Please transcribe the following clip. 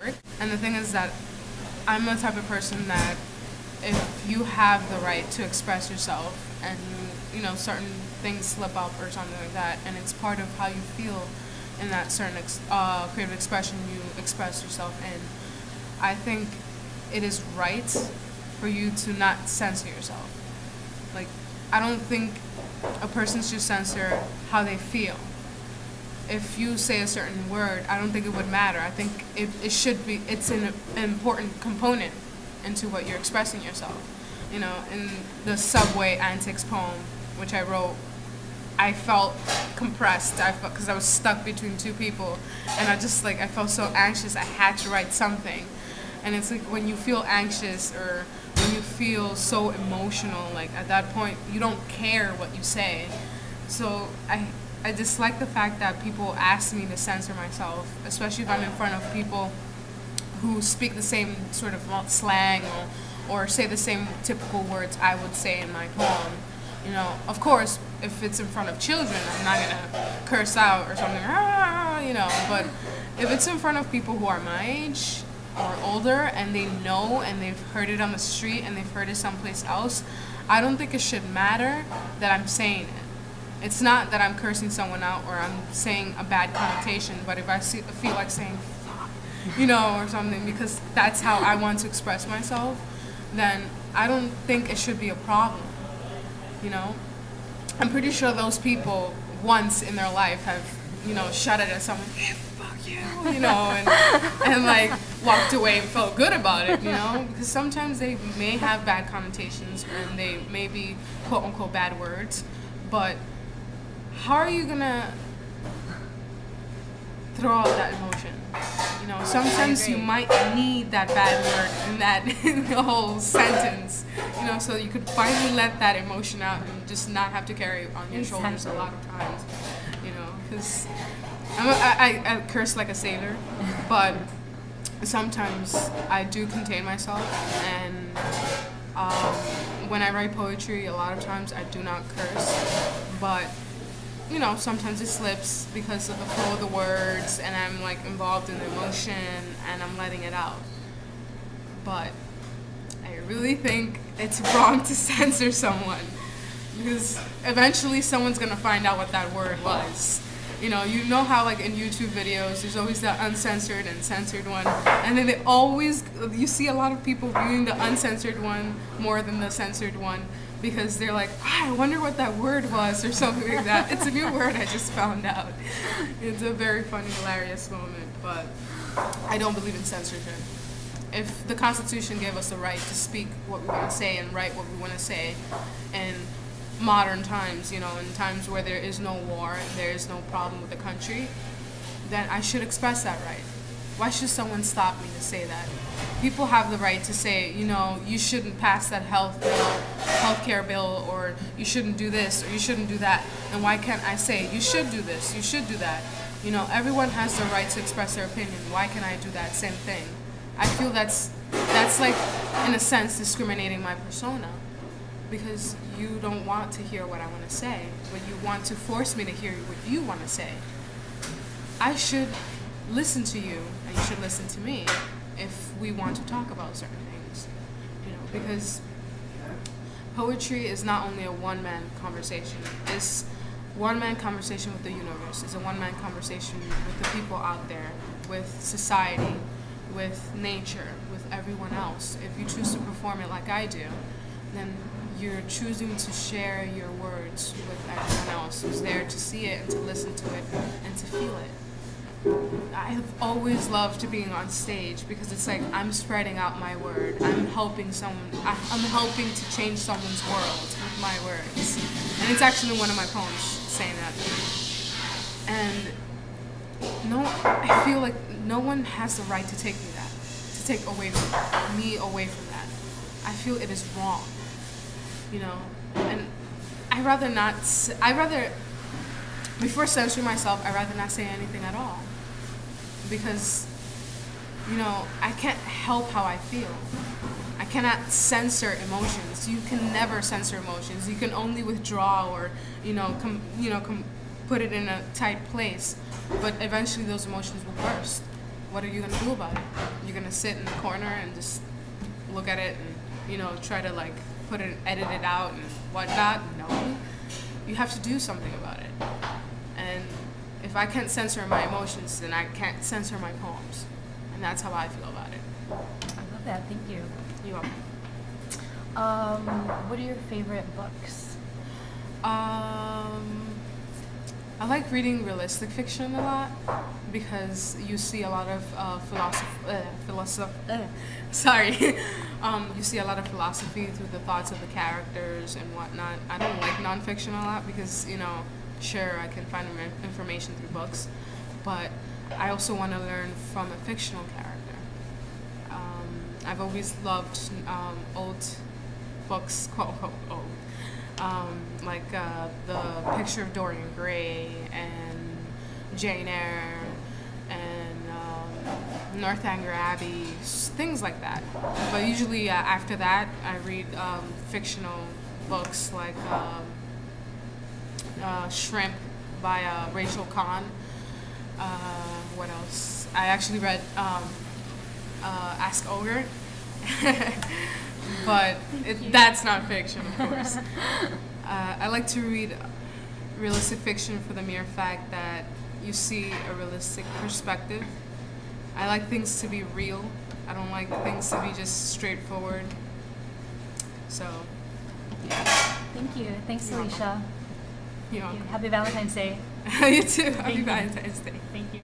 And the thing is that I'm the type of person that if you have the right to express yourself and certain things slip up or something like that, and it's part of how you feel in that certain creative expression you express yourself in, I think it is right for you to not censor yourself. Like, I don't think a person should censor how they feel. If you say a certain word, I don't think it would matter. I think it should be, it's an important component into what you're expressing yourself. In the subway antics poem, which I wrote, I felt compressed. Because I was stuck between two people, and I felt so anxious. I had to write something, and it's like when you feel anxious or when you feel so emotional, like at that point you don't care what you say. So I dislike the fact that people ask me to censor myself, especially if I'm in front of people who speak the same sort of slang or say the same typical words I would say in my poem. Of course, if it's in front of children, I'm not gonna curse out or something, but if it's in front of people who are my age or older and they know and they've heard it on the street and they've heard it someplace else, I don't think it should matter that I'm saying it. It's not that I'm cursing someone out or I'm saying a bad connotation, but if I feel like saying fuck, or something, because that's how I want to express myself, then I don't think it should be a problem. I'm pretty sure those people once in their life have, shouted at someone, hey, fuck you, and like walked away and felt good about it, because sometimes they may have bad connotations and they may be quote unquote bad words, but how are you gonna throw out that emotion? Sometimes you might need that bad word in that whole sentence, so you could finally let that emotion out and just not have to carry it on your shoulders a lot of times, because I curse like a sailor, but sometimes I do contain myself, and when I write poetry, a lot of times I do not curse, but sometimes it slips because of the flow of the words and I'm like involved in the emotion and I'm letting it out. But I really think it's wrong to censor someone, because eventually someone's gonna find out what that word was. You know how like in YouTube videos there's always the uncensored and censored one, and then you see a lot of people viewing the uncensored one more than the censored one, because they're like, I wonder what that word was or something like that. It's a new word I just found out. It's a very funny, hilarious moment, but I don't believe in censorship. If the Constitution gave us the right to speak what we want to say and write what we want to say in modern times, in times where there is no war and there is no problem with the country, then I should express that right. Why should someone stop me to say that? People have the right to say, you shouldn't pass that healthcare bill, or you shouldn't do this, or you shouldn't do that. And why can't I say, you should do this, you should do that? Everyone has the right to express their opinion. Why can't I do that same thing? I feel that's like, in a sense, discriminating my persona, because you don't want to hear what I want to say, but you want to force me to hear what you want to say. I should listen to you, and you should listen to me if we want to talk about certain things, because poetry is not only a one-man conversation. It's one-man conversation with the universe. It's a one-man conversation with the people out there, with society, with nature, with everyone else. If you choose to perform it like I do, then you're choosing to share your words with everyone else who's there to see it and to listen to it and to feel it. I have always loved being on stage, because it's like I'm spreading out my word. I'm helping helping to change someone's world with my words. And it's actually one of my poems saying that. And I feel like no one has the right to take me away from that. I feel it is wrong, and before censoring myself, I'd rather not say anything at all, because I can't help how I feel. I cannot censor emotions. You can never censor emotions. You can only withdraw or put it in a tight place, but eventually those emotions will burst. what are you gonna do about it? You're gonna sit in the corner and just look at it and, try to like edit it out and whatnot? No. You have to do something about it. And if I can't censor my emotions, then I can't censor my poems. And that's how I feel about it. I love that. Thank you. You're welcome. What are your favorite books? I like reading realistic fiction a lot because you see a lot of you see a lot of philosophy through the thoughts of the characters and whatnot. I don't like nonfiction a lot because, sure, I can find information through books, but I also want to learn from a fictional character. I've always loved old books, quote unquote old, like The Picture of Dorian Gray and Jane Eyre and Northanger Abbey, things like that. But usually after that, I read fictional books like Shrimp by Rachel Kahn. What else? I actually read Ask Ogre. But that's not fiction, of course. I like to read realistic fiction for the mere fact that you see a realistic perspective. I like things to be real. I don't like things to be just straightforward. So, yeah. Thank you. Thanks, Elysha. You're welcome. Happy Valentine's Day. You too. Happy Valentine's Day. Thank you.